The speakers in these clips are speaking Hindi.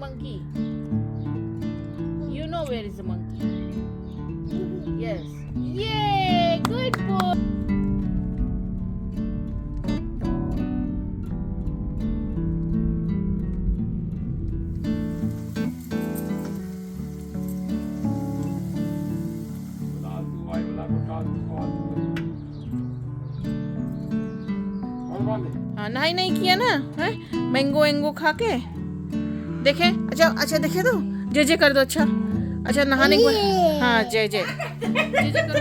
monkey? You know where is the monkey? Yes. Yay! Good boy. हाँ नहाई नहीं किया ना है मैंगो वैंगो खा के देखे अच्छा अच्छा देखे तो जय जय कर दो अच्छा नहाने के बाद हाँ जय जय जय जय करो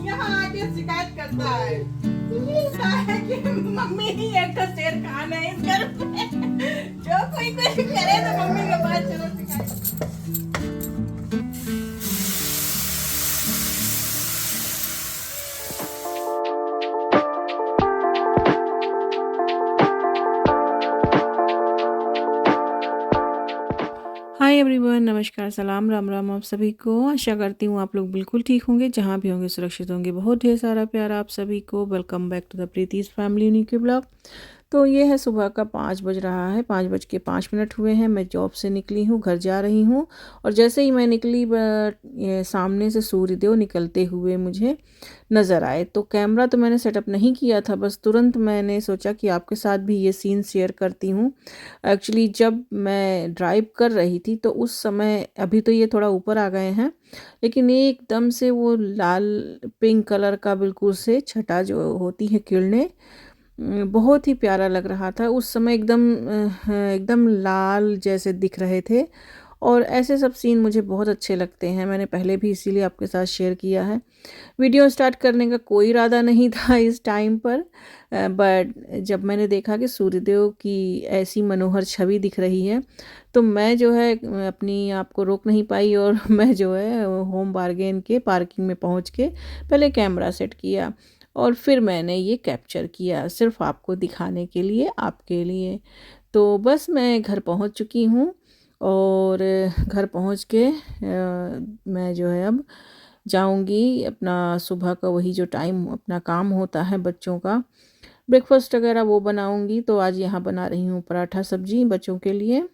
यहाँ आके शिकायत करता है कि मम्मी ही एक तो शेर खान है इस घर में जो कोई कुछ करे तो मम्मी के पास चलो शिकायत। हाय एवरीवन, नमस्कार, सलाम, राम राम आप सभी को। आशा करती हूँ आप लोग बिल्कुल ठीक होंगे, जहाँ भी होंगे सुरक्षित होंगे। बहुत ढेर सारा प्यार आप सभी को। Welcome back to the Preeti's family unique blog. तो ये है सुबह का 5 बज रहा है, 5:05 हुए हैं। मैं जॉब से निकली हूँ, घर जा रही हूँ और जैसे ही मैं निकली ये सामने से सूर्यदेव निकलते हुए मुझे नज़र आए। तो कैमरा तो मैंने सेटअप नहीं किया था, बस तुरंत मैंने सोचा कि आपके साथ भी ये सीन शेयर करती हूँ। एक्चुअली जब मैं ड्राइव कर रही थी तो उस समय, अभी तो ये थोड़ा ऊपर आ गए हैं, लेकिन एकदम से वो लाल पिंक कलर का बिल्कुल से छटा जो होती है किरणें, बहुत ही प्यारा लग रहा था उस समय। एकदम लाल जैसे दिख रहे थे और ऐसे सब सीन मुझे बहुत अच्छे लगते हैं। मैंने पहले भी इसीलिए आपके साथ शेयर किया है। वीडियो स्टार्ट करने का कोई इरादा नहीं था इस टाइम पर, बट जब मैंने देखा कि सूर्यदेव की ऐसी मनोहर छवि दिख रही है तो मैं जो है अपनी आप को रोक नहीं पाई और मैं जो है होम बारगेन के पार्किंग में पहुंच के पहले कैमरा सेट किया और फिर मैंने ये कैप्चर किया सिर्फ आपको दिखाने के लिए, आपके लिए। तो बस मैं घर पहुंच चुकी हूँ और घर पहुंच के मैं जो है अब जाऊंगी अपना सुबह का वही जो टाइम अपना काम होता है बच्चों का, ब्रेकफास्ट वगैरह वो बनाऊंगी। तो आज यहाँ बना रही हूँ पराठा सब्जी बच्चों के लिए।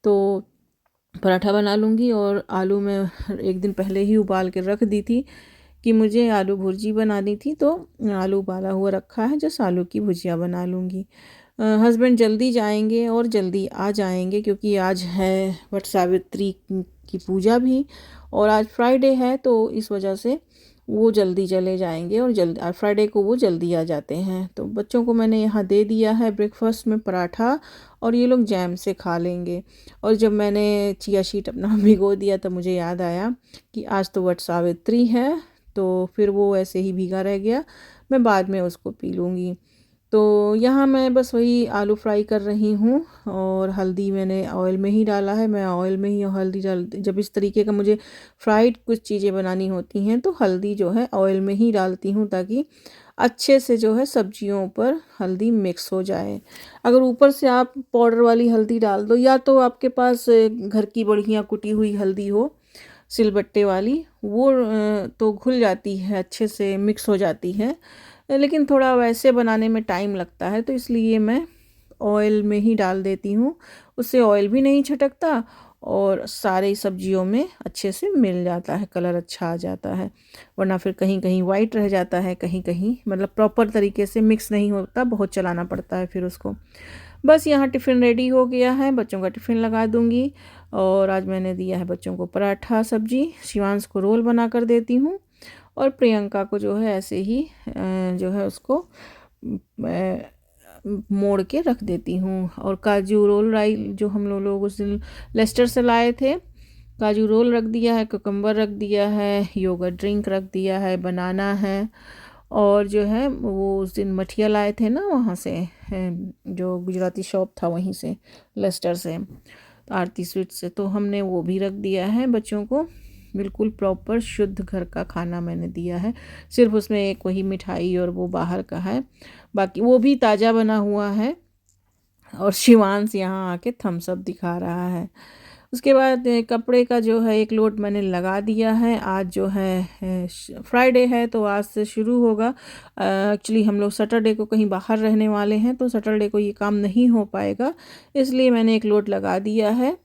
तो पराठा बना लूँगी और आलू मैं एक दिन पहले ही उबाल के रख दी थी कि मुझे आलू भुर्जी बनानी थी, तो आलू उबाला हुआ रखा है, जस्ट आलू की भुजिया बना लूँगी। हस्बैंड जल्दी जाएंगे और जल्दी आ जाएंगे क्योंकि आज है वट सावित्री की पूजा भी और आज फ्राइडे है, तो इस वजह से वो जल्दी चले जाएंगे और जल्दी फ्राइडे को वो जल्दी आ जाते हैं। तो बच्चों को मैंने यहाँ दे दिया है ब्रेकफास्ट में पराठा और ये लोग जैम से खा लेंगे। और जब मैंने चिया शीट अपना भिगो दिया तो मुझे याद आया कि आज तो वट सावित्री है, तो फिर वो ऐसे ही भीगा रह गया, मैं बाद में उसको पी लूँगी। तो यहाँ मैं बस वही आलू फ्राई कर रही हूँ और हल्दी मैंने ऑयल में ही डाला है। मैं ऑयल में ही हल्दी डाल, जब इस तरीके का मुझे फ्राइड कुछ चीज़ें बनानी होती हैं तो हल्दी जो है ऑयल में ही डालती हूँ ताकि अच्छे से जो है सब्जियों पर हल्दी मिक्स हो जाए। अगर ऊपर से आप पाउडर वाली हल्दी डाल दो या तो आपके पास घर की बढ़िया कुटी हुई हल्दी हो सिलबट्टे वाली, वो तो घुल जाती है, अच्छे से मिक्स हो जाती है, लेकिन थोड़ा वैसे बनाने में टाइम लगता है तो इसलिए मैं ऑयल में ही डाल देती हूँ। उससे ऑयल भी नहीं छटकता और सारे सब्जियों में अच्छे से मिल जाता है, कलर अच्छा आ जाता है। वरना फिर कहीं कहीं वाइट रह जाता है, कहीं कहीं मतलब प्रॉपर तरीके से मिक्स नहीं होता, बहुत चलाना पड़ता है फिर उसको। बस यहाँ टिफ़िन रेडी हो गया है, बच्चों का टिफ़िन लगा दूँगी। और आज मैंने दिया है बच्चों को पराठा सब्जी, शिवांश को रोल बना कर देती हूँ और प्रियंका को जो है ऐसे ही जो है उसको मोड़ के रख देती हूँ। और काजू रोल राई जो हम लोग उस दिन लेस्टर से लाए थे, काजू रोल रख दिया है, कुकम्बर रख दिया है, योगर्ट ड्रिंक रख दिया है, बनाना है और जो है वो उस दिन मठिया लाए थे ना वहाँ से, जो गुजराती शॉप था वहीं से, लेस्टर से, आरती स्वीट से, तो हमने वो भी रख दिया है बच्चों को। बिल्कुल प्रॉपर शुद्ध घर का खाना मैंने दिया है, सिर्फ उसमें एक वही मिठाई और वो बाहर का है, बाकी वो भी ताज़ा बना हुआ है। और शिवांश यहाँ आके थम्स अप दिखा रहा है। उसके बाद कपड़े का जो है एक लोड मैंने लगा दिया है। आज जो है फ्राइडे है तो आज से शुरू होगा। एक्चुअली हम लोग सैटरडे को कहीं बाहर रहने वाले हैं तो सैटरडे को ये काम नहीं हो पाएगा, इसलिए मैंने एक लोड लगा दिया है।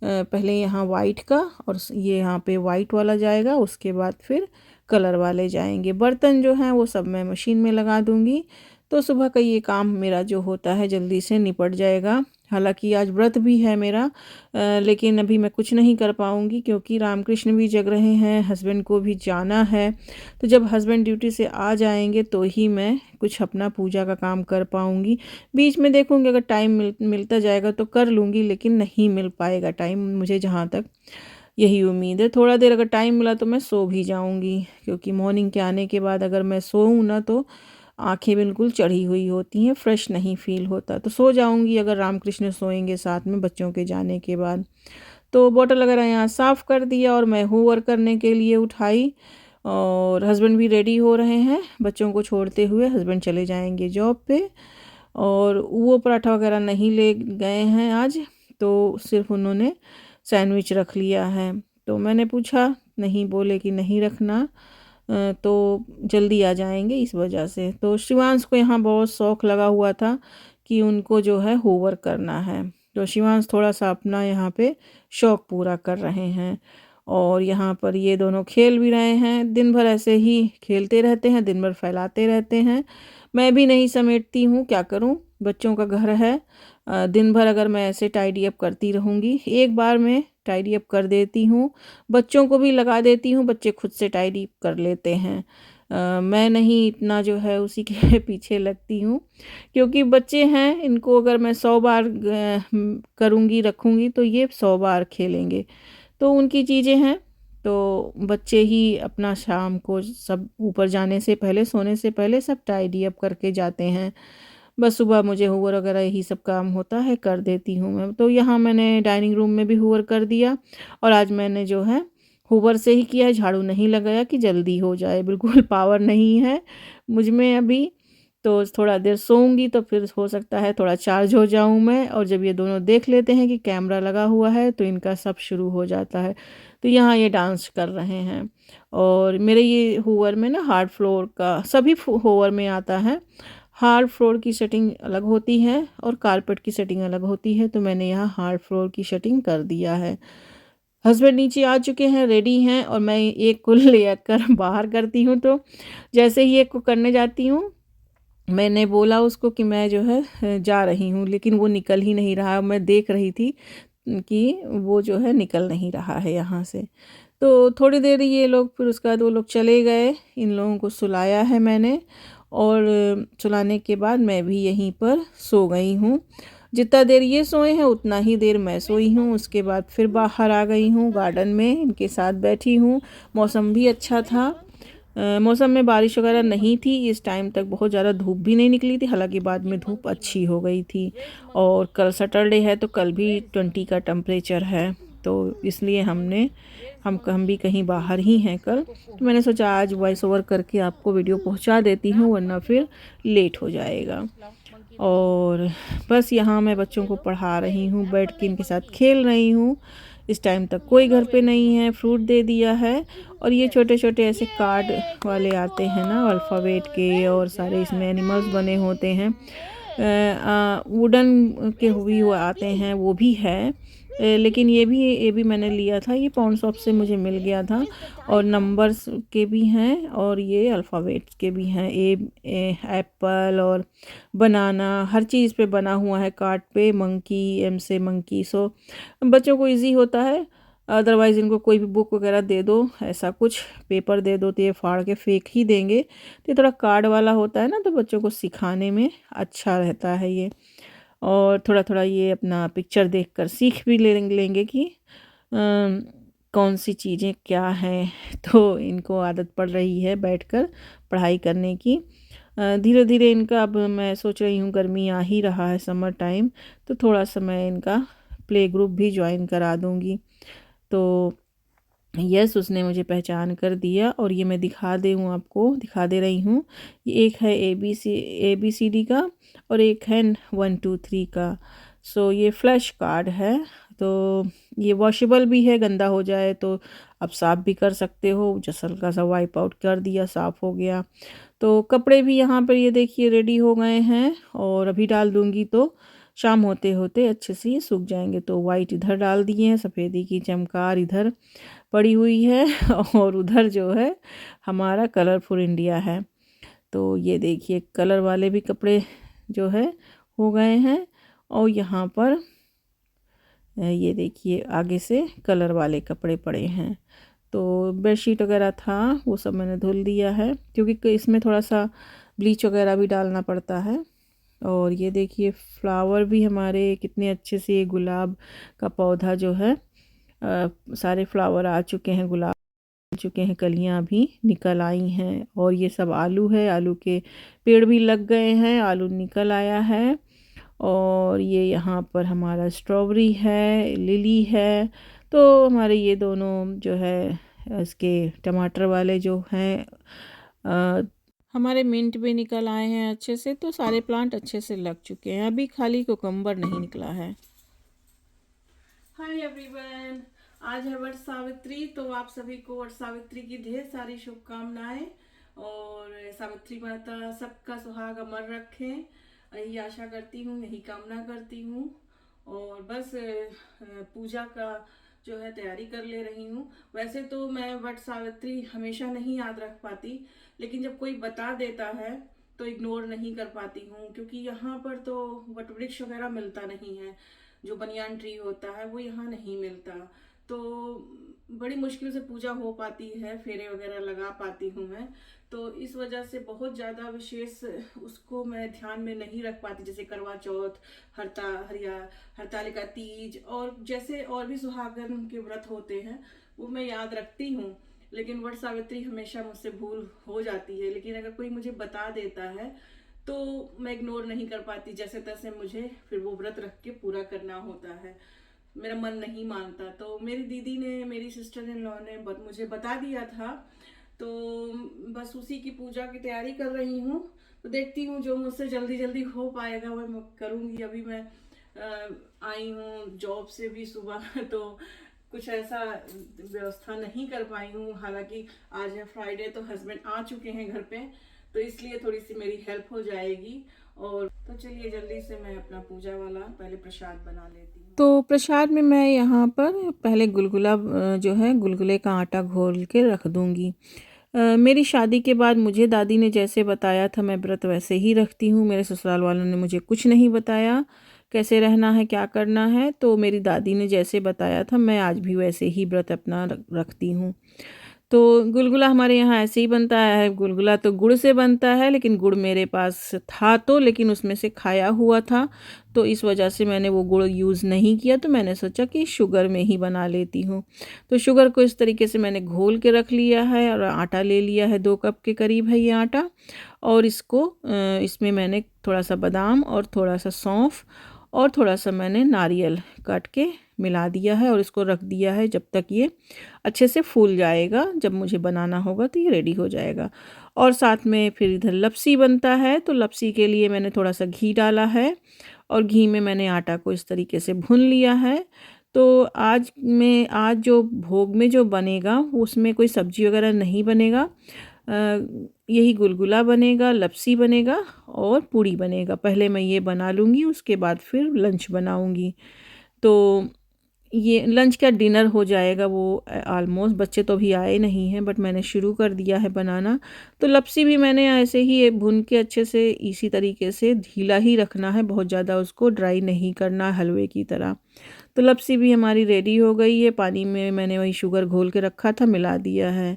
पहले यहाँ वाइट का और ये यहाँ पे वाइट वाला जाएगा, उसके बाद फिर कलर वाले जाएंगे। बर्तन जो हैं वो सब मैं मशीन में लगा दूंगी, तो सुबह का ये काम मेरा जो होता है जल्दी से निपट जाएगा। हालांकि आज व्रत भी है मेरा, लेकिन अभी मैं कुछ नहीं कर पाऊँगी क्योंकि रामकृष्ण भी जग रहे हैं, हस्बैंड को भी जाना है। तो जब हस्बैंड ड्यूटी से आ जाएंगे तो ही मैं कुछ अपना पूजा का काम कर पाऊँगी। बीच में देखूँगी अगर टाइम मिलता जाएगा तो कर लूँगी, लेकिन नहीं मिल पाएगा टाइम मुझे, जहाँ तक यही उम्मीद है। थोड़ा देर अगर टाइम मिला तो मैं सो भी जाऊँगी, क्योंकि मॉर्निंग के आने के बाद अगर मैं सोऊँ ना तो आंखें बिल्कुल चढ़ी हुई होती हैं, फ्रेश नहीं फील होता। तो सो जाऊंगी अगर रामकृष्ण सोएंगे साथ में बच्चों के जाने के बाद। तो बॉटल वगैरह यहाँ साफ़ कर दिया और मैं होमवर्क करने के लिए उठाई, और हस्बैंड भी रेडी हो रहे हैं बच्चों को छोड़ते हुए। हस्बैंड चले जाएंगे जॉब पे, और वो पराठा वगैरह नहीं ले गए हैं आज, तो सिर्फ उन्होंने सैंडविच रख लिया है। तो मैंने पूछा, नहीं बोले कि नहीं रखना, तो जल्दी आ जाएंगे इस वजह से। तो शिवांश को यहाँ बहुत शौक़ लगा हुआ था कि उनको जो है होमवर्क करना है, तो शिवांश थोड़ा सा अपना यहाँ पे शौक़ पूरा कर रहे हैं। और यहाँ पर ये दोनों खेल भी रहे हैं, दिन भर ऐसे ही खेलते रहते हैं, दिन भर फैलाते रहते हैं। मैं भी नहीं समेटती हूँ, क्या करूँ, बच्चों का घर है। दिन भर अगर मैं ऐसे टाइडी अप करती रहूँगी, एक बार में टाइडी अप कर देती हूँ, बच्चों को भी लगा देती हूँ, बच्चे खुद से टाइडी कर लेते हैं। मैं नहीं इतना जो है उसी के पीछे लगती हूँ, क्योंकि बच्चे हैं, इनको अगर मैं 100 बार करूँगी रखूँगी तो ये 100 बार खेलेंगे। तो उनकी चीज़ें हैं, तो बच्चे ही अपना शाम को सब ऊपर जाने से पहले, सोने से पहले सब टाइडी अप करके जाते हैं। बस सुबह मुझे हूवर वगैरह यही सब काम होता है, कर देती हूँ मैं। तो यहाँ मैंने डाइनिंग रूम में भी हूवर कर दिया, और आज मैंने जो है हूवर से ही किया है, झाड़ू नहीं लगाया कि जल्दी हो जाए, बिल्कुल पावर नहीं है मुझ में अभी। तो थोड़ा देर सोऊंगी तो फिर हो सकता है थोड़ा चार्ज हो जाऊं मैं, और जब ये दोनों देख लेते हैं कि कैमरा लगा हुआ है तो इनका सब शुरू हो जाता है। तो यहाँ ये डांस कर रहे हैं। और मेरे ये हूवर में ना हार्ड फ्लोर का, सभी हूवर में आता है, हार्ड फ्लोर की सेटिंग अलग होती है और कारपेट की सेटिंग अलग होती है। तो मैंने यहाँ हार्ड फ्लोर की सेटिंग कर दिया है। हस्बैंड नीचे आ चुके हैं, रेडी हैं, और मैं एक को लेकर बाहर करती हूँ। तो जैसे ही एक को करने जाती हूँ, मैंने बोला उसको कि मैं जो है जा रही हूँ, लेकिन वो निकल ही नहीं रहा। मैं देख रही थी कि वो जो है निकल नहीं रहा है यहाँ से। तो थोड़ी देर ये लोग, फिर उसके बाद वो लोग चले गए, इन लोगों को सुलाया है मैंने, और सुलाने के बाद मैं भी यहीं पर सो गई हूँ। जितना देर ये सोए हैं उतना ही देर मैं सोई हूँ। उसके बाद फिर बाहर आ गई हूँ, गार्डन में इनके साथ बैठी हूँ। मौसम भी अच्छा था, मौसम में बारिश वगैरह नहीं थी इस टाइम तक, बहुत ज़्यादा धूप भी नहीं निकली थी, हालांकि बाद में धूप अच्छी हो गई थी। और कल सैटरडे है तो कल भी 20 का टेम्परेचर है, तो इसलिए हम भी कहीं बाहर ही हैं कल। तो मैंने सोचा आज वॉइस ओवर करके आपको वीडियो पहुंचा देती हूँ, वरना फिर लेट हो जाएगा। और बस यहाँ मैं बच्चों को पढ़ा रही हूँ, बैठ के इनके साथ खेल रही हूँ। इस टाइम तक कोई घर पे नहीं है, फ्रूट दे दिया है। और ये छोटे छोटे ऐसे कार्ड वाले आते हैं ना अल्फ़ाबेट के, और सारे इसमें एनिमल्स बने होते हैं, वुडन के भी वो आते हैं, वो भी है। लेकिन ये भी मैंने लिया था, ये पाउंड शॉप से मुझे मिल गया था। और नंबर्स के भी हैं और ये अल्फ़ाबेट्स के भी हैं, एप्पल और बनाना, हर चीज़ पे बना हुआ है कार्ड पे। मंकी, एम से मंकी। सो बच्चों को इजी होता है। अदरवाइज़ इनको कोई भी बुक वगैरह दे दो, ऐसा कुछ पेपर दे दो तो ये फाड़ के फेंक ही देंगे। तो ये थोड़ा कार्ड वाला होता है ना, तो बच्चों को सिखाने में अच्छा रहता है ये। और थोड़ा थोड़ा ये अपना पिक्चर देखकर सीख भी लेंगे कि कौन सी चीज़ें क्या हैं। तो इनको आदत पड़ रही है बैठकर पढ़ाई करने की। धीरे धीरे इनका, अब मैं सोच रही हूँ गर्मी आ ही रहा है, समर टाइम, तो थोड़ा सा मैं इनका प्ले ग्रुप भी ज्वाइन करा दूँगी। तो यस, उसने मुझे पहचान कर दिया। और ये मैं दिखा दे रही हूँ। ये एक है ABCD का और एक है 1 2 3 का। सो ये फ्लैश कार्ड है, तो ये वॉशेबल भी है, गंदा हो जाए तो आप साफ़ भी कर सकते हो। जस्ट हल्का सा वाइप आउट कर दिया, साफ़ हो गया। तो कपड़े भी यहाँ पर ये देखिए रेडी हो गए हैं और अभी डाल दूँगी तो शाम होते होते अच्छे से ये सूख जाएंगे। तो वाइट इधर डाल दिए हैं, सफ़ेदी की चमकार इधर पड़ी हुई है और उधर जो है हमारा कलरफुल इंडिया है। तो ये देखिए कलर वाले भी कपड़े जो है हो गए हैं और यहाँ पर ये देखिए आगे से कलर वाले कपड़े पड़े हैं। तो बेडशीट वगैरह था वो सब मैंने धुल दिया है, क्योंकि इसमें थोड़ा सा ब्लीच वगैरह भी डालना पड़ता है। और ये देखिए फ्लावर भी हमारे कितने अच्छे से, ये गुलाब का पौधा जो है सारे फ्लावर आ चुके हैं, गुलाब आ चुके हैं, कलियां भी निकल आई हैं। और ये सब आलू है, आलू के पेड़ भी लग गए हैं, आलू निकल आया है। और ये यहाँ पर हमारा स्ट्रॉबेरी है, लिली है। तो हमारे ये दोनों जो है इसके टमाटर वाले जो हैं हमारे मिंट भी निकल आए हैं अच्छे से। तो सारे प्लांट अच्छे से लग चुके हैं, अभी खाली कोकम्बर नहीं निकला है। हाय एवरीवन, आज है वट सावित्री। तो आप सभी को वट सावित्री की ढेर सारी शुभकामनाएं और सावित्री माता सबका सुहाग अमर रखें, यही आशा करती हूँ, यही कामना करती हूँ। और बस पूजा का जो है तैयारी कर ले रही हूँ। वैसे तो मैं वट सावित्री हमेशा नहीं याद रख पाती, लेकिन जब कोई बता देता है तो इग्नोर नहीं कर पाती हूँ, क्योंकि यहाँ पर तो वट वृक्ष वगैरह मिलता नहीं है। जो बनियान ट्री होता है वो यहाँ नहीं मिलता, तो बड़ी मुश्किल से पूजा हो पाती है, फेरे वगैरह लगा पाती हूँ मैं। तो इस वजह से बहुत ज़्यादा विशेष उसको मैं ध्यान में नहीं रख पाती, जैसे करवा चौथ, हरतालिका तीज और जैसे और भी सुहागन के व्रत होते हैं वो मैं याद रखती हूँ। लेकिन वट सावित्री हमेशा मुझसे भूल हो जाती है। लेकिन अगर कोई मुझे बता देता है तो मैं इग्नोर नहीं कर पाती, जैसे तैसे मुझे फिर वो व्रत रख के पूरा करना होता है, मेरा मन नहीं मानता। तो मेरी दीदी ने, मेरी सिस्टर इन लॉ ने मुझे बता दिया था, तो बस उसी की पूजा की तैयारी कर रही हूँ। तो देखती हूँ जो मुझसे जल्दी जल्दी हो पाएगा वो मैं करूँगी। अभी मैं आई हूँ जॉब से भी सुबह, तो कुछ ऐसा व्यवस्था नहीं कर पाई हूँ। हालांकि आज है फ्राइडे, तो हस्बैंड आ चुके हैं घर पे, तो इसलिए थोड़ी सी मेरी हेल्प हो जाएगी। और तो चलिए जल्दी से मैं अपना पूजा वाला पहले प्रसाद बना लेती हूँ। तो प्रसाद में मैं यहाँ पर पहले गुलगुला जो है गुलगुले का आटा घोल के रख दूँगी। मेरी शादी के बाद मुझे दादी ने जैसे बताया था मैं व्रत वैसे ही रखती हूँ। मेरे ससुराल वालों ने मुझे कुछ नहीं बताया कैसे रहना है, क्या करना है। तो मेरी दादी ने जैसे बताया था मैं आज भी वैसे ही व्रत अपना रखती हूँ। तो गुलगुला हमारे यहाँ ऐसे ही बनता है। गुलगुला तो गुड़ से बनता है, लेकिन गुड़ मेरे पास था तो, लेकिन उसमें से खाया हुआ था, तो इस वजह से मैंने वो गुड़ यूज़ नहीं किया। तो मैंने सोचा कि शुगर में ही बना लेती हूँ। तो शुगर को इस तरीके से मैंने घोल के रख लिया है और आटा ले लिया है, 2 कप के करीब है ये आटा। और इसको इसमें मैंने थोड़ा सा बादाम और थोड़ा सा सौंफ और थोड़ा सा मैंने नारियल काट के मिला दिया है और इसको रख दिया है जब तक ये अच्छे से फूल जाएगा। जब मुझे बनाना होगा तो ये रेडी हो जाएगा। और साथ में फिर इधर लपसी बनता है, तो लपसी के लिए मैंने थोड़ा सा घी डाला है और घी में मैंने आटा को इस तरीके से भून लिया है। तो आज जो भोग में जो बनेगा उसमें कोई सब्जी वगैरह नहीं बनेगा, यही गुलगुला बनेगा, लपसी बनेगा और पूड़ी बनेगा। पहले मैं ये बना लूँगी, उसके बाद फिर लंच बनाऊँगी। तो ये लंच का डिनर हो जाएगा वो ऑलमोस्ट। बच्चे तो अभी आए नहीं हैं, बट मैंने शुरू कर दिया है बनाना। तो लपसी भी मैंने ऐसे ही भून के अच्छे से इसी तरीके से ढीला ही रखना है, बहुत ज़्यादा उसको ड्राई नहीं करना हलवे की तरह। तो लपसी भी हमारी रेडी हो गई है। पानी में मैंने वही शुगर घोल के रखा था, मिला दिया है।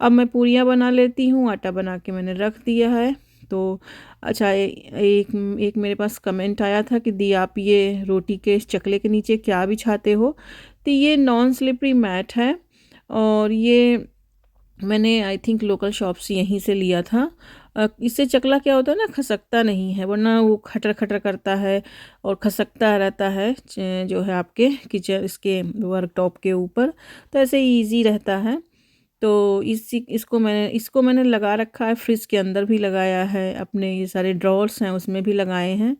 अब मैं पूरियाँ बना लेती हूँ। आटा बना के मैंने रख दिया है। तो अच्छा, एक मेरे पास कमेंट आया था कि दी आप ये रोटी के चकले के नीचे क्या बिछाते हो। तो ये नॉन स्लिपरी मैट है और ये मैंने आई थिंक लोकल शॉप से यहीं से लिया था। इससे चकला क्या होता है ना, खसकता नहीं है, वरना वो खटर खटर करता है और खसकता रहता है जो है आपके किचन इसके वर्क टॉप के ऊपर। तो ऐसे ईजी रहता है। तो इसको मैंने लगा रखा है, फ्रिज के अंदर भी लगाया है, अपने ये सारे ड्रॉर्स हैं उसमें भी लगाए हैं।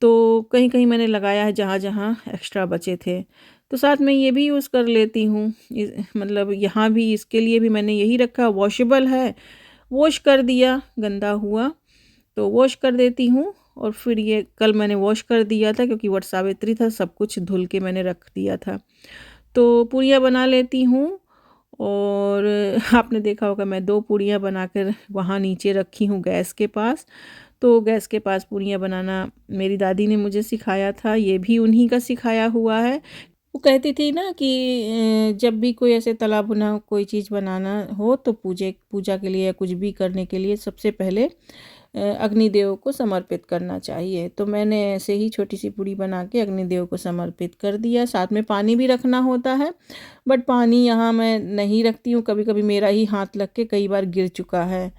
तो कहीं कहीं मैंने लगाया है जहाँ जहाँ एक्स्ट्रा बचे थे। तो साथ में ये भी यूज़ कर लेती हूँ, मतलब यहाँ भी इसके लिए भी मैंने यही रखा, वॉशेबल है, वॉश कर दिया, गंदा हुआ तो वॉश कर देती हूँ। और फिर ये कल मैंने वॉश कर दिया था क्योंकि वट सावित्री था, सब कुछ धुल के मैंने रख दिया था। तो पूरियाँ बना लेती हूँ। और आपने देखा होगा मैं 2 पूरियाँ बनाकर वहाँ नीचे रखी हूँ गैस के पास। तो गैस के पास पूरियाँ बनाना मेरी दादी ने मुझे सिखाया था, ये भी उन्हीं का सिखाया हुआ है। वो कहती थी ना कि जब भी कोई ऐसे तला भुना कोई चीज़ बनाना हो तो पूजा के लिए या कुछ भी करने के लिए सबसे पहले अग्निदेव को समर्पित करना चाहिए। तो मैंने ऐसे ही छोटी सी पूड़ी बना के अग्निदेव को समर्पित कर दिया। साथ में पानी भी रखना होता है, बट पानी यहाँ मैं नहीं रखती हूँ, कभी कभी मेरा ही हाथ लग के कई बार गिर चुका है।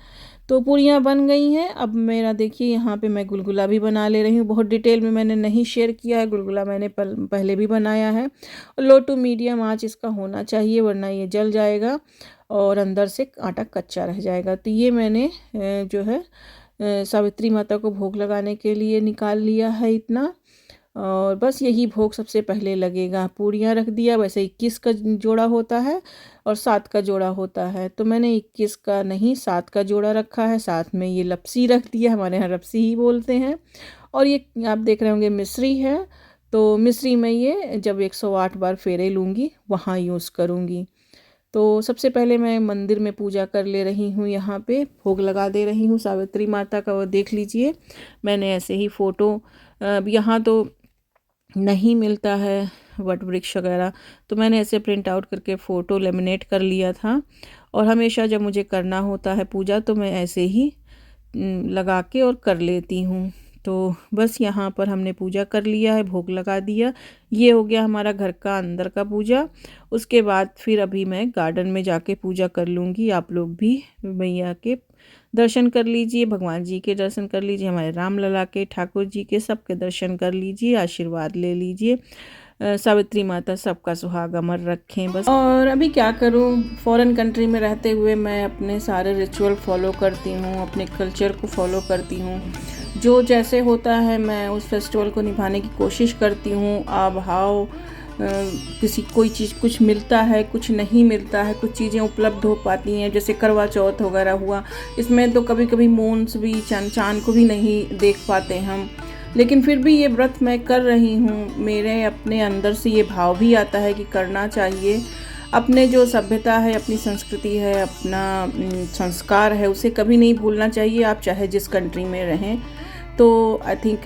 तो पूड़ियाँ बन गई हैं। अब मेरा देखिए यहाँ पे मैं गुलगुला भी बना ले रही हूँ। बहुत डिटेल में मैंने नहीं शेयर किया है, गुलगुला मैंने पहले भी बनाया है। लो टू मीडियम आंच इसका होना चाहिए, वरना ये जल जाएगा और अंदर से आटा कच्चा रह जाएगा। तो ये मैंने जो है सावित्री माता को भोग लगाने के लिए निकाल लिया है इतना। और बस यही भोग सबसे पहले लगेगा। पूड़ियाँ रख दिया, वैसे 21 का जोड़ा होता है और 7 का जोड़ा होता है, तो मैंने 21 का नहीं 7 का जोड़ा रखा है। साथ में ये लपसी रख दिया, हमारे यहाँ लपसी ही बोलते हैं। और ये आप देख रहे होंगे मिश्री है, तो मिश्री में ये जब 108 बार फेरे लूँगी वहाँ यूज़ करूँगी। तो सबसे पहले मैं मंदिर में पूजा कर ले रही हूँ, यहाँ पे भोग लगा दे रही हूँ सावित्री माता का। वो देख लीजिए मैंने ऐसे ही फ़ोटो, यहाँ तो नहीं मिलता है वट वृक्ष वगैरह, तो मैंने ऐसे प्रिंट आउट करके फ़ोटो लेमिनेट कर लिया था। और हमेशा जब मुझे करना होता है पूजा तो मैं ऐसे ही लगा के और कर लेती हूँ। तो बस यहाँ पर हमने पूजा कर लिया है, भोग लगा दिया। ये हो गया हमारा घर का अंदर का पूजा। उसके बाद फिर अभी मैं गार्डन में जाके पूजा कर लूँगी। आप लोग भी मैया के दर्शन कर लीजिए, भगवान जी के दर्शन कर लीजिए, हमारे राम लला के, ठाकुर जी के, सबके दर्शन कर लीजिए, आशीर्वाद ले लीजिए। सावित्री माता सबका सुहाग अमर रखें बस। और अभी क्या करूं, फॉरेन कंट्री में रहते हुए मैं अपने सारे रिचुअल फॉलो करती हूं, अपने कल्चर को फॉलो करती हूं। जो जैसे होता है मैं उस फेस्टिवल को निभाने की कोशिश करती हूं। आब हाव किसी कोई चीज़ कुछ मिलता है, कुछ नहीं मिलता है, कुछ चीज़ें उपलब्ध हो पाती हैं, जैसे करवा चौथ वगैरह हुआ, इसमें तो कभी कभी मून्स भी चांद को भी नहीं देख पाते हम, लेकिन फिर भी ये व्रत मैं कर रही हूँ। मेरे अपने अंदर से ये भाव भी आता है कि करना चाहिए। अपने जो सभ्यता है, अपनी संस्कृति है, अपना संस्कार है, उसे कभी नहीं भूलना चाहिए, आप चाहे जिस कंट्री में रहें। तो आई थिंक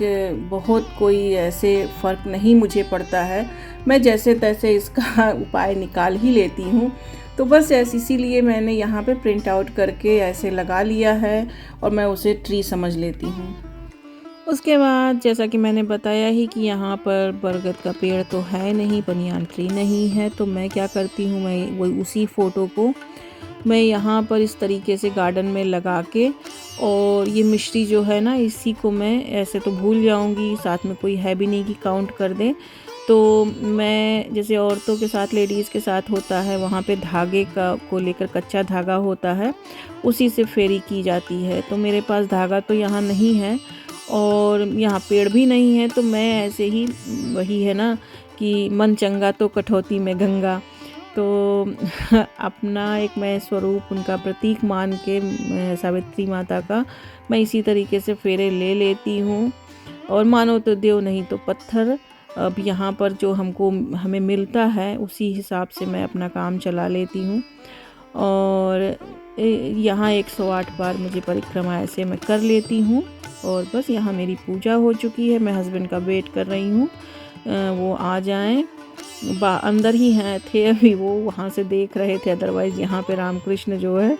बहुत कोई ऐसे फ़र्क नहीं मुझे पड़ता है, मैं जैसे तैसे इसका उपाय निकाल ही लेती हूँ। तो बस ऐसे इसीलिए मैंने यहाँ पे प्रिंट आउट करके ऐसे लगा लिया है और मैं उसे ट्री समझ लेती हूँ। उसके बाद जैसा कि मैंने बताया ही कि यहाँ पर बरगद का पेड़ तो है नहीं, बनियान ट्री नहीं है, तो मैं क्या करती हूँ, मैं वही उसी फ़ोटो को मैं यहाँ पर इस तरीके से गार्डन में लगा के, और ये मिश्री जो है ना, इसी को मैं ऐसे तो भूल जाऊँगी, साथ में कोई है भी नहीं कि काउंट कर दे। तो मैं जैसे औरतों के साथ, लेडीज़ के साथ होता है, वहाँ पे धागे को लेकर कच्चा धागा होता है, उसी से फेरी की जाती है। तो मेरे पास धागा तो यहाँ नहीं है और यहाँ पेड़ भी नहीं है, तो मैं ऐसे ही, वही है ना कि मन चंगा तो कठौती में गंगा, तो अपना एक मैं स्वरूप उनका प्रतीक मान के सावित्री माता का मैं इसी तरीके से फेरे ले लेती हूँ। और मानो तो देव नहीं तो पत्थर, अब यहाँ पर जो हमें मिलता है उसी हिसाब से मैं अपना काम चला लेती हूँ। और यहाँ 108 बार मुझे परिक्रमा ऐसे मैं कर लेती हूँ। और बस यहाँ मेरी पूजा हो चुकी है, मैं हस्बैंड का वेट कर रही हूँ, वो आ जाएं। अंदर ही हैं थे अभी, वो वहाँ से देख रहे थे, अदरवाइज़ यहाँ पे रामकृष्ण जो है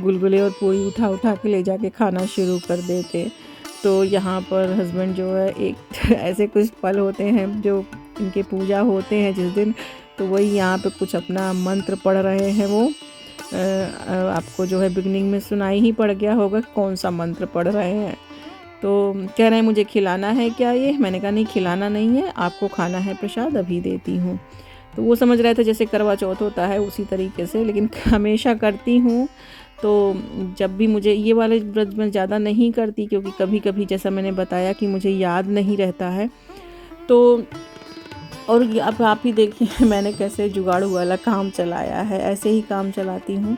गुलगुले और पूरी उठा उठा के ले जाके खाना शुरू कर देते। तो यहाँ पर हस्बैंड जो है, एक ऐसे कुछ पल होते हैं जो इनके पूजा होते हैं जिस दिन, तो वही यहाँ पे कुछ अपना मंत्र पढ़ रहे हैं। वो आपको जो है बिगनिंग में सुनाई ही पड़ गया होगा कौन सा मंत्र पढ़ रहे हैं। तो कह रहे हैं मुझे खिलाना है क्या ये, मैंने कहा नहीं खिलाना नहीं है, आपको खाना है प्रसाद, अभी देती हूँ। तो वो समझ रहे थे जैसे करवा चौथ होता है उसी तरीके से, लेकिन हमेशा करती हूँ तो जब भी मुझे ये वाले व्रत मैं ज़्यादा नहीं करती, क्योंकि कभी कभी जैसा मैंने बताया कि मुझे याद नहीं रहता है। तो और अब आप ही देखिए मैंने कैसे जुगाड़ू वाला काम चलाया है, ऐसे ही काम चलाती हूँ।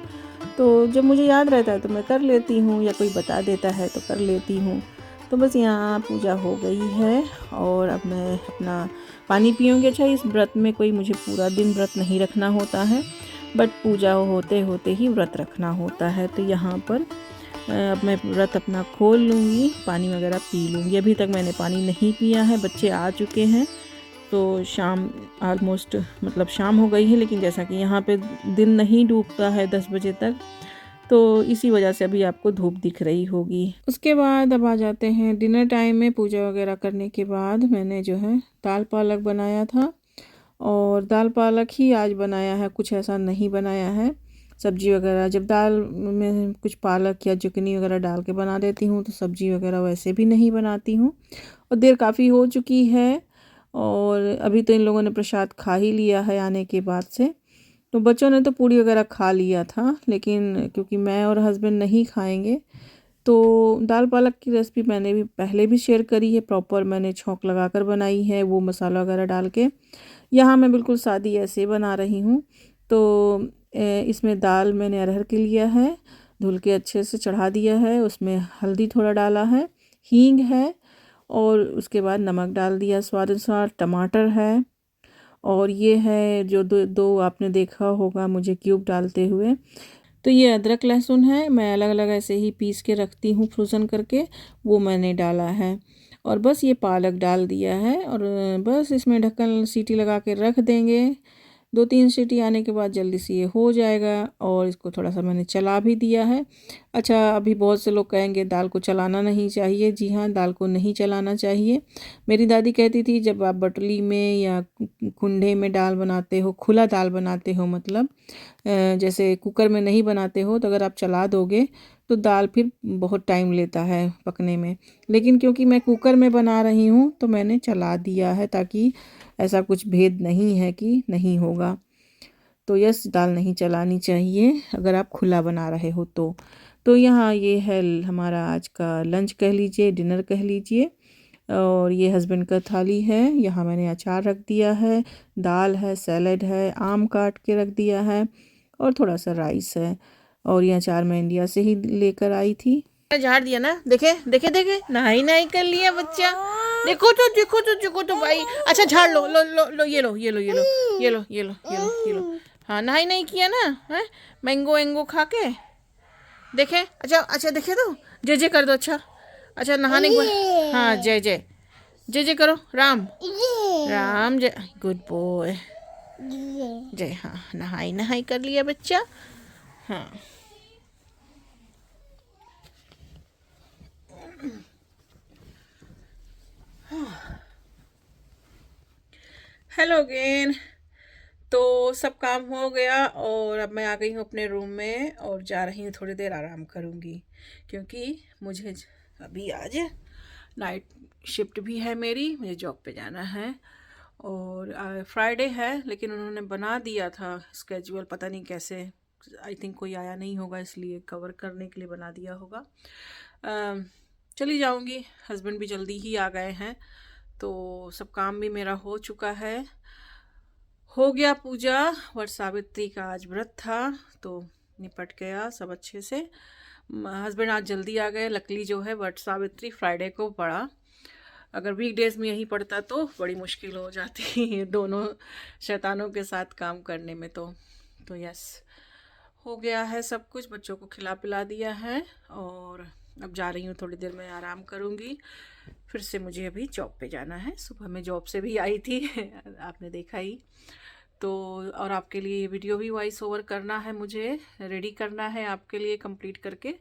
तो जब मुझे याद रहता है तो मैं कर लेती हूँ, या कोई बता देता है तो कर लेती हूँ। तो बस यहाँ पूजा हो गई है और अब मैं अपना पानी पीऊँगी। अच्छा, इस व्रत में कोई मुझे पूरा दिन व्रत नहीं रखना होता है, बट पूजा होते होते ही व्रत रखना होता है। तो यहाँ पर अब मैं व्रत अपना खोल लूँगी, पानी वगैरह पी लूँगी। अभी तक मैंने पानी नहीं पिया है, बच्चे आ चुके हैं। तो शाम ऑलमोस्ट मतलब शाम हो गई है, लेकिन जैसा कि यहाँ पे दिन नहीं डूबता है 10 बजे तक, तो इसी वजह से अभी आपको धूप दिख रही होगी। उसके बाद अब आ जाते हैं डिनर टाइम में। पूजा वगैरह करने के बाद मैंने जो है दाल पालक बनाया था, और दाल पालक ही आज बनाया है, कुछ ऐसा नहीं बनाया है सब्जी वगैरह। जब दाल में कुछ पालक या जुकनी वगैरह डाल के बना देती हूँ तो सब्जी वगैरह वैसे भी नहीं बनाती हूँ। और देर काफ़ी हो चुकी है, और अभी तो इन लोगों ने प्रसाद खा ही लिया है आने के बाद से। तो बच्चों ने तो पूड़ी वगैरह खा लिया था, लेकिन क्योंकि मैं और हस्बैंड नहीं खाएंगे, तो दाल पालक की रेसिपी मैंने भी पहले भी शेयर करी है। प्रॉपर मैंने छौंक लगाकर बनाई है, वो मसाला वगैरह डाल के। यहाँ मैं बिल्कुल सादी ऐसे बना रही हूँ। तो इसमें दाल मैंने अरहर के लिया है, धुल के अच्छे से चढ़ा दिया है। उसमें हल्दी थोड़ा डाला है, हींग है, और उसके बाद नमक डाल दिया स्वाद अनुसार। टमाटर है, और ये है जो दो आपने देखा होगा मुझे क्यूब डालते हुए। तो ये अदरक लहसुन है, मैं अलग अलग ऐसे ही पीस के रखती हूँ फ्रोज़न करके, वो मैंने डाला है। और बस ये पालक डाल दिया है, और बस इसमें ढक्कन सीटी लगा के रख देंगे। 2-3 सीटी आने के बाद जल्दी से ये हो जाएगा। और इसको थोड़ा सा मैंने चला भी दिया है। अच्छा, अभी बहुत से लोग कहेंगे दाल को चलाना नहीं चाहिए। जी हाँ, दाल को नहीं चलाना चाहिए। मेरी दादी कहती थी जब आप बटली में या कुंडे में दाल बनाते हो, खुला दाल बनाते हो, मतलब जैसे कुकर में नहीं बनाते हो, तो अगर आप चला दोगे तो दाल फिर बहुत टाइम लेता है पकने में। लेकिन क्योंकि मैं कुकर में बना रही हूँ तो मैंने चला दिया है, ताकि ऐसा कुछ भेद नहीं है कि नहीं होगा। तो यस, दाल नहीं चलानी चाहिए अगर आप खुला बना रहे हो तो। तो यहाँ ये है हमारा आज का लंच कह लीजिए, डिनर कह लीजिए। और ये हस्बैंड का थाली है। यहाँ मैंने अचार रख दिया है, दाल है, सैलेड है, आम काट के रख दिया है, और थोड़ा सा राइस है। और ये अचार मैं इंडिया से ही लेकर आई थी। झाड़ दिया ना, देखे देखे देखे, नहाई नहाई कर लिया बच्चा। देखो तो देखो तो देखो तो भाई। अच्छा, झाड़ लो लो लो लो, ये लो ये लो ये लो ये लो ये लो ये लो ये लो। हाँ, नहाई नहीं किया ना, है मैंगो वैंगो खा के देखे। अच्छा अच्छा, देखे तो जय जय कर दो। अच्छा अच्छा, नहाने के बाद हाँ जय जय जय जय करो। राम राम जय, गुड बॉय जय। हाँ, नहाई नहाई कर लिया बच्चा। हाँ, हेलो अगेन। तो सब काम हो गया, और अब मैं आ गई हूँ अपने रूम में, और जा रही हूँ थोड़ी देर आराम करूँगी, क्योंकि मुझे अभी आज नाइट शिफ्ट भी है मेरी, मुझे जॉब पे जाना है। और फ्राइडे है, लेकिन उन्होंने बना दिया था स्केड्यूल, पता नहीं कैसे। आई थिंक कोई आया नहीं होगा, इसलिए कवर करने के लिए बना दिया होगा। चली जाऊँगी, हस्बैंड भी जल्दी ही आ गए हैं, तो सब काम भी मेरा हो चुका है। हो गया पूजा, वट सावित्री का आज व्रत था, तो निपट गया सब अच्छे से। हस्बैंड आज जल्दी आ गए। लकली जो है वट सावित्री फ्राइडे को पड़ा, अगर वीकडेज में यही पड़ता तो बड़ी मुश्किल हो जाती है दोनों शैतानों के साथ काम करने में। तो यस, हो गया है सब कुछ, बच्चों को खिला पिला दिया है, और अब जा रही हूँ, थोड़ी देर में आराम करूँगी। फिर से मुझे अभी जॉब पे जाना है। सुबह में जॉब से भी आई थी आपने देखा ही। तो और आपके लिए ये वीडियो भी वॉइस ओवर करना है, मुझे रेडी करना है आपके लिए कंप्लीट करके,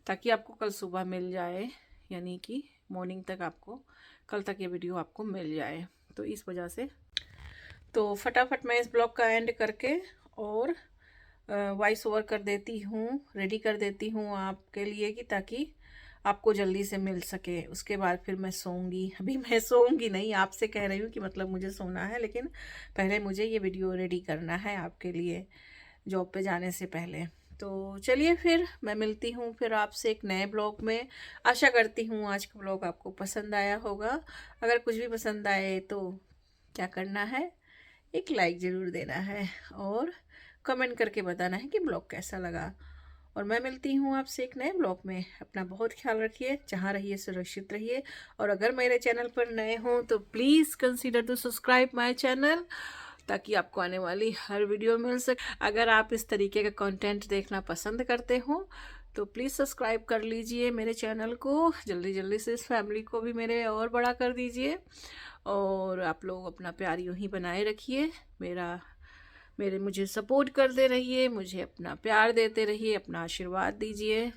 ताकि आपको कल सुबह मिल जाए, यानी कि मॉर्निंग तक आपको, कल तक ये वीडियो आपको मिल जाए। तो इस वजह से तो फटाफट मैं इस ब्लॉग का एंड करके और वॉइस ओवर कर देती हूँ, रेडी कर देती हूँ आपके लिए, कि ताकि आपको जल्दी से मिल सके। उसके बाद फिर मैं सोऊंगी। अभी मैं सोऊंगी नहीं, आपसे कह रही हूँ कि मतलब मुझे सोना है, लेकिन पहले मुझे ये वीडियो रेडी करना है आपके लिए जॉब पे जाने से पहले। तो चलिए फिर मैं मिलती हूँ फिर आपसे एक नए ब्लॉग में। आशा करती हूँ आज का ब्लॉग आपको पसंद आया होगा। अगर कुछ भी पसंद आए तो क्या करना है, एक लाइक ज़रूर देना है और कमेंट करके बताना है कि ब्लॉग कैसा लगा। और मैं मिलती हूँ आपसे एक नए ब्लॉग में। अपना बहुत ख्याल रखिए, जहाँ रहिए सुरक्षित रहिए। और अगर मेरे चैनल पर नए हों तो please consider to subscribe my channel, ताकि आपको आने वाली हर वीडियो मिल सके। अगर आप इस तरीके का कंटेंट देखना पसंद करते हो तो प्लीज़ सब्सक्राइब कर लीजिए मेरे चैनल को। जल्दी जल्दी से इस फैमिली को भी मेरे और बड़ा कर दीजिए। और आप लोग अपना प्यार यूँ ही बनाए रखिए, मुझे सपोर्ट करते रहिए, मुझे अपना प्यार देते रहिए, अपना आशीर्वाद दीजिए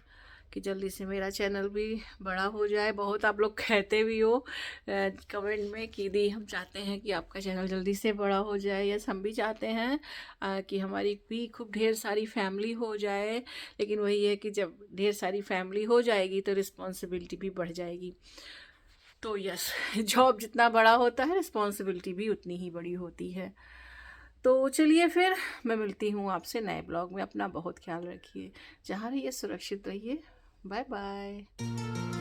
कि जल्दी से मेरा चैनल भी बड़ा हो जाए। बहुत आप लोग कहते भी हो कमेंट में कि दी हम चाहते हैं कि आपका चैनल जल्दी से बड़ा हो जाए। यस, हम भी चाहते हैं कि हमारी भी खूब ढेर सारी फैमिली हो जाए। लेकिन वही है कि जब ढेर सारी फैमिली हो जाएगी तो रिस्पॉन्सिबिलिटी भी बढ़ जाएगी। तो यस, जॉब जितना बड़ा होता है रिस्पॉन्सिबिलिटी भी उतनी ही बड़ी होती है। तो चलिए फिर मैं मिलती हूँ आपसे नए ब्लॉग में। अपना बहुत ख्याल रखिए, जहाँ रहिए सुरक्षित रहिए। Bye bye.